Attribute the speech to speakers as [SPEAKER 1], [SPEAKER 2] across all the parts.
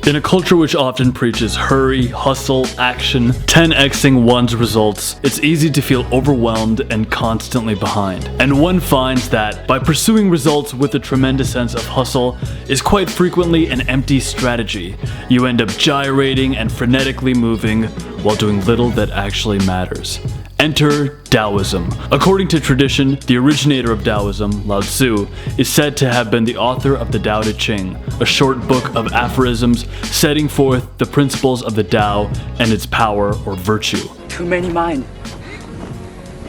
[SPEAKER 1] In a culture which often preaches hurry, hustle, action, 10xing one's results, it's easy to feel overwhelmed and constantly behind. And one finds that by pursuing results with a tremendous sense of hustle is quite frequently an empty strategy. You end up gyrating and frenetically moving while doing little that actually matters. Enter Taoism. According to tradition, the originator of Taoism, Lao Tzu, is said to have been the author of the Tao Te Ching, a short book of aphorisms setting forth the principles of the Tao and its power or virtue.
[SPEAKER 2] Too many mind.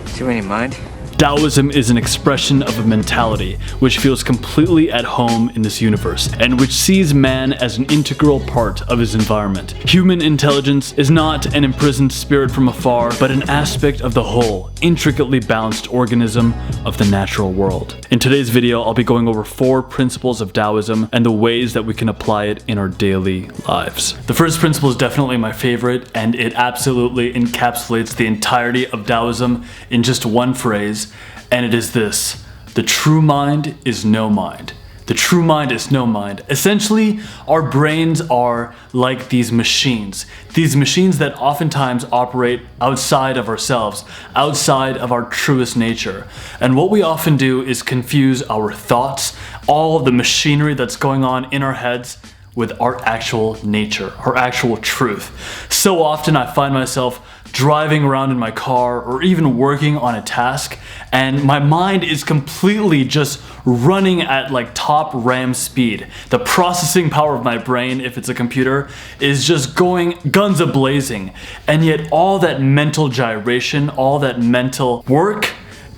[SPEAKER 3] Too many mind?
[SPEAKER 1] Taoism is an expression of a mentality which feels completely at home in this universe and which sees man as an integral part of his environment. Human intelligence is not an imprisoned spirit from afar, but an aspect of the whole, intricately balanced organism of the natural world. In today's video, I'll be going over 4 principles of Taoism and the ways that we can apply it in our daily lives. The first principle is definitely my favorite, and it absolutely encapsulates the entirety of Taoism in just one phrase. And it is this: the true mind is no mind. The true mind is no mind. Essentially, our brains are like these machines that oftentimes operate outside of ourselves, outside of our truest nature. And what we often do is confuse our thoughts, all of the machinery that's going on in our heads, with our actual nature, our actual truth. So often I find myself driving around in my car or even working on a task, and my mind is completely just running at like top RAM speed. The processing power of my brain, if it's a computer, is just going guns a-blazing. And yet all that mental gyration, all that mental work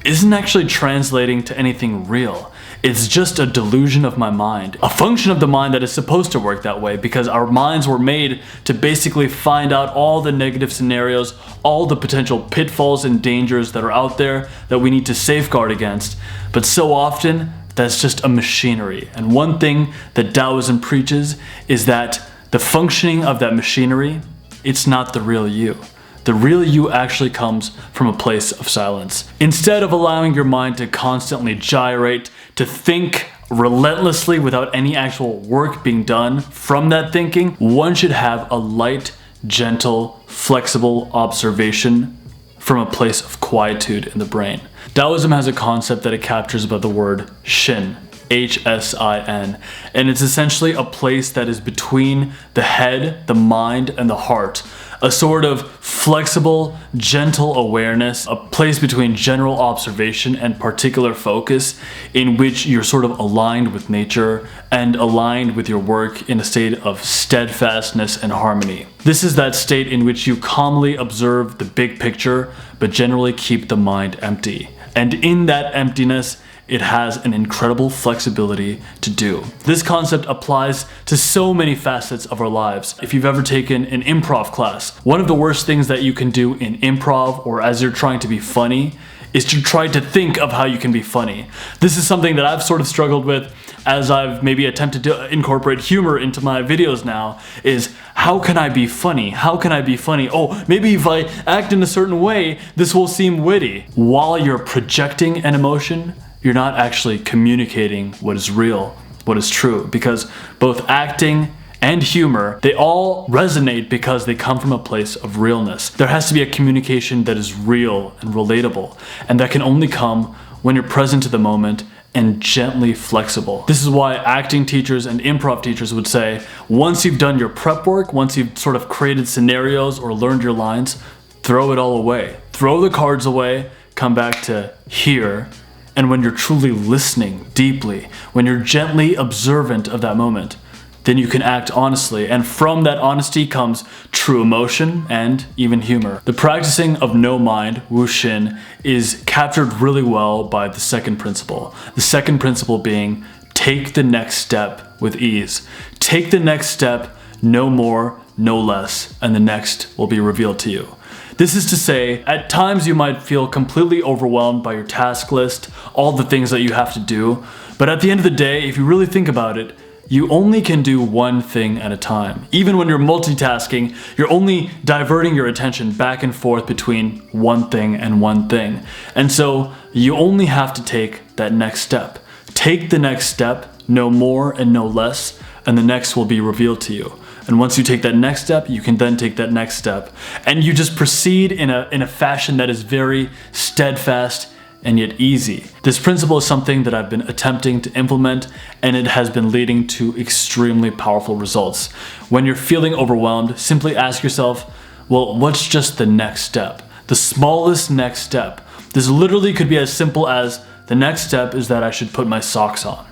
[SPEAKER 1] isn't actually translating to anything real. It's just a delusion of my mind, a function of the mind that is supposed to work that way because our minds were made to basically find out all the negative scenarios, all the potential pitfalls and dangers that are out there that we need to safeguard against. But so often, that's just a machinery. And one thing that Taoism preaches is that the functioning of that machinery, it's not the real you. The real you actually comes from a place of silence. Instead of allowing your mind to constantly gyrate, to think relentlessly without any actual work being done from that thinking, one should have a light, gentle, flexible observation from a place of quietude in the brain. Taoism has a concept that it captures by the word Shin. H-S-I-N, and it's essentially a place that is between the head, the mind, and the heart. A sort of flexible, gentle awareness, a place between general observation and particular focus in which you're sort of aligned with nature and aligned with your work in a state of steadfastness and harmony. This is that state in which you calmly observe the big picture, but generally keep the mind empty. And in that emptiness, it has an incredible flexibility to do. This concept applies to so many facets of our lives. If you've ever taken an improv class, one of the worst things that you can do in improv or as you're trying to be funny is to try to think of how you can be funny. This is something that I've sort of struggled with as I've maybe attempted to incorporate humor into my videos now, is how can I be funny? How can I be funny? Oh, maybe if I act in a certain way, this will seem witty. While you're projecting an emotion, you're not actually communicating what is real, what is true, because both acting and humor, they all resonate because they come from a place of realness. There has to be a communication that is real and relatable, and that can only come when you're present to the moment and gently flexible. This is why acting teachers and improv teachers would say, once you've done your prep work, once you've sort of created scenarios or learned your lines, throw it all away. Throw the cards away, come back to here. And when you're truly listening deeply, when you're gently observant of that moment, then you can act honestly. And from that honesty comes true emotion and even humor. The practicing of no mind, Wu-hsin, is captured really well by the second principle. The second principle being, take the next step with ease. Take the next step, no more, no less, and the next will be revealed to you. This is to say, at times you might feel completely overwhelmed by your task list, all the things that you have to do, but at the end of the day, if you really think about it, you only can do one thing at a time. Even when you're multitasking, you're only diverting your attention back and forth between one thing and one thing. And so you only have to take that next step. Take the next step, no more and no less, and the next will be revealed to you. And once you take that next step, you can then take that next step. And you just proceed in a fashion that is very steadfast and yet easy. This principle is something that I've been attempting to implement, and it has been leading to extremely powerful results. When you're feeling overwhelmed, simply ask yourself, well, what's just the next step? The smallest next step. This literally could be as simple as, the next step is that I should put my socks on.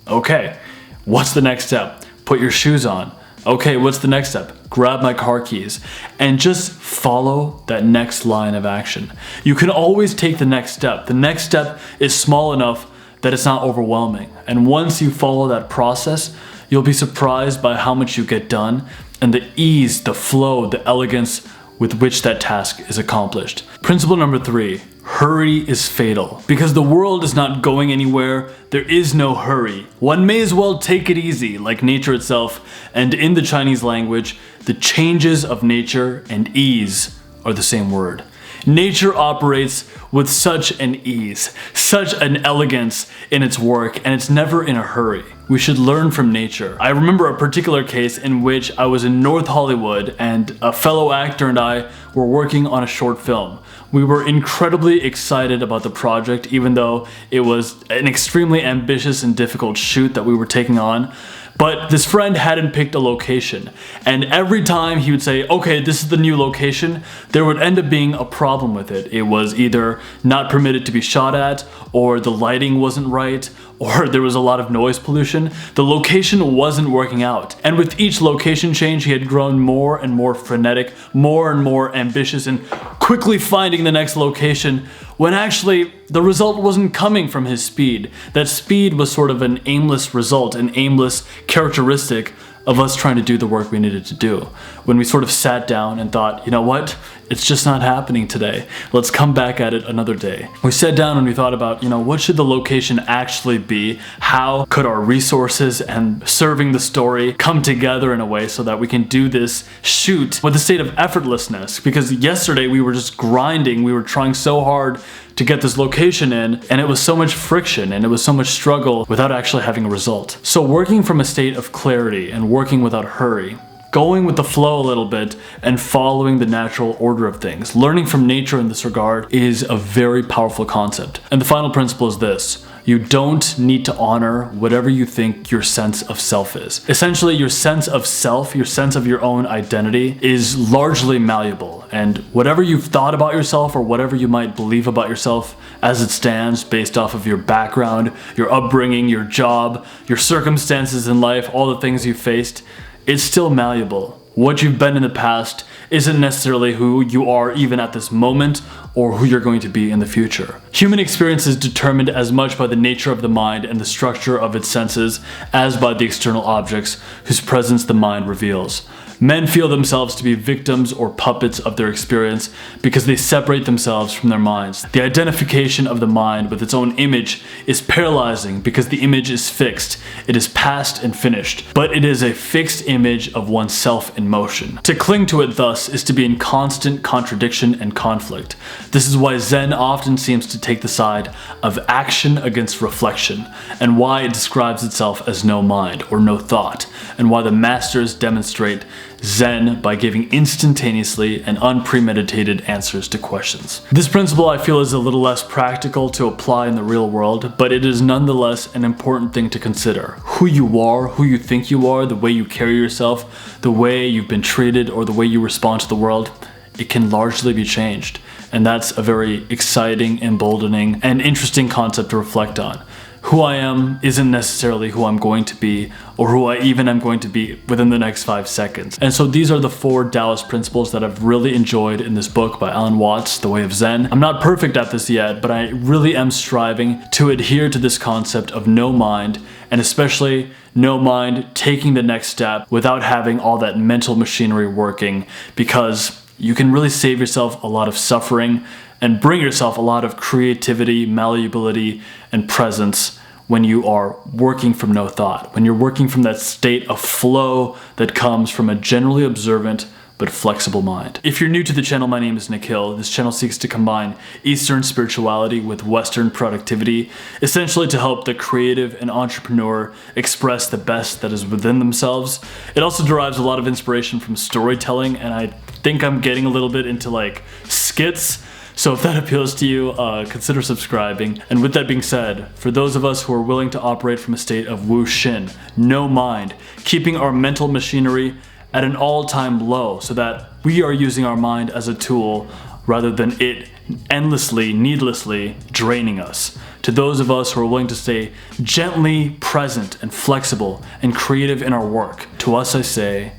[SPEAKER 1] Okay, what's the next step? Put your shoes on. Okay, what's the next step? Grab my car keys. And just follow that next line of action. You can always take the next step. The next step is small enough that it's not overwhelming. And once you follow that process, you'll be surprised by how much you get done and the ease, the flow, the elegance with which that task is accomplished. Principle number 3, hurry is fatal. Because the world is not going anywhere, there is no hurry. One may as well take it easy, like nature itself, and in the Chinese language, the changes of nature and ease are the same word. Nature operates with such an ease, such an elegance in its work, and it's never in a hurry. We should learn from nature. I remember a particular case in which I was in North Hollywood and a fellow actor and I were working on a short film. We were incredibly excited about the project, even though it was an extremely ambitious and difficult shoot that we were taking on. But this friend hadn't picked a location, and every time he would say, okay, this is the new location, there would end up being a problem with it. It was either not permitted to be shot at, or the lighting wasn't right, or there was a lot of noise pollution. The location wasn't working out. And with each location change, he had grown more and more frenetic, more and more ambitious, and quickly finding the next location, when actually the result wasn't coming from his speed. That speed was sort of an aimless result, an aimless characteristic of us trying to do the work we needed to do. When we sort of sat down and thought, you know what? It's just not happening today. Let's come back at it another day. We sat down and we thought about, what should the location actually be? How could our resources and serving the story come together in a way so that we can do this shoot with a state of effortlessness? Because yesterday we were just grinding. We were trying so hard to get this location in, and it was so much friction and it was so much struggle without actually having a result. So working from a state of clarity and working without hurry, going with the flow a little bit and following the natural order of things, learning from nature in this regard is a very powerful concept. And the final principle is this: you don't need to honor whatever you think your sense of self is. Essentially, your sense of self, your sense of your own identity is largely malleable. And whatever you've thought about yourself or whatever you might believe about yourself as it stands based off of your background, your upbringing, your job, your circumstances in life, all the things you've faced, it's still malleable. What you've been in the past isn't necessarily who you are even at this moment or who you're going to be in the future. Human experience is determined as much by the nature of the mind and the structure of its senses as by the external objects whose presence the mind reveals. Men feel themselves to be victims or puppets of their experience because they separate themselves from their minds. The identification of the mind with its own image is paralyzing because the image is fixed. It is past and finished, but it is a fixed image of oneself in motion. To cling to it thus is to be in constant contradiction and conflict. This is why Zen often seems to take the side of action against reflection, and why it describes itself as no mind or no thought, and why the masters demonstrate Zen by giving instantaneously and unpremeditated answers to questions. This principle I feel is a little less practical to apply in the real world, but it is nonetheless an important thing to consider. Who you are, who you think you are, the way you carry yourself, the way you've been treated, or the way you respond to the world, it can largely be changed. And that's a very exciting, emboldening, and interesting concept to reflect on. Who I am isn't necessarily who I'm going to be, or who I even am going to be within the next 5 seconds. And so these are the 4 Taoist principles that I've really enjoyed in this book by Alan Watts, The Way of Zen. I'm not perfect at this yet, but I really am striving to adhere to this concept of no mind, and especially no mind taking the next step without having all that mental machinery working, because you can really save yourself a lot of suffering and bring yourself a lot of creativity, malleability, and presence when you are working from no thought, when you're working from that state of flow that comes from a generally observant but flexible mind. If you're new to the channel, my name is Nikhil. This channel seeks to combine Eastern spirituality with Western productivity, essentially to help the creative and entrepreneur express the best that is within themselves. It also derives a lot of inspiration from storytelling, and I think I'm getting a little bit into like skits. So if that appeals to you, consider subscribing. And with that being said, for those of us who are willing to operate from a state of Wu-hsin, no mind, keeping our mental machinery at an all-time low so that we are using our mind as a tool rather than it endlessly, needlessly draining us. To those of us who are willing to stay gently present and flexible and creative in our work, to us I say,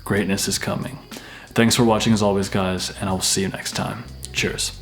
[SPEAKER 1] greatness is coming. Thanks for watching as always, guys, and I will see you next time. Cheers.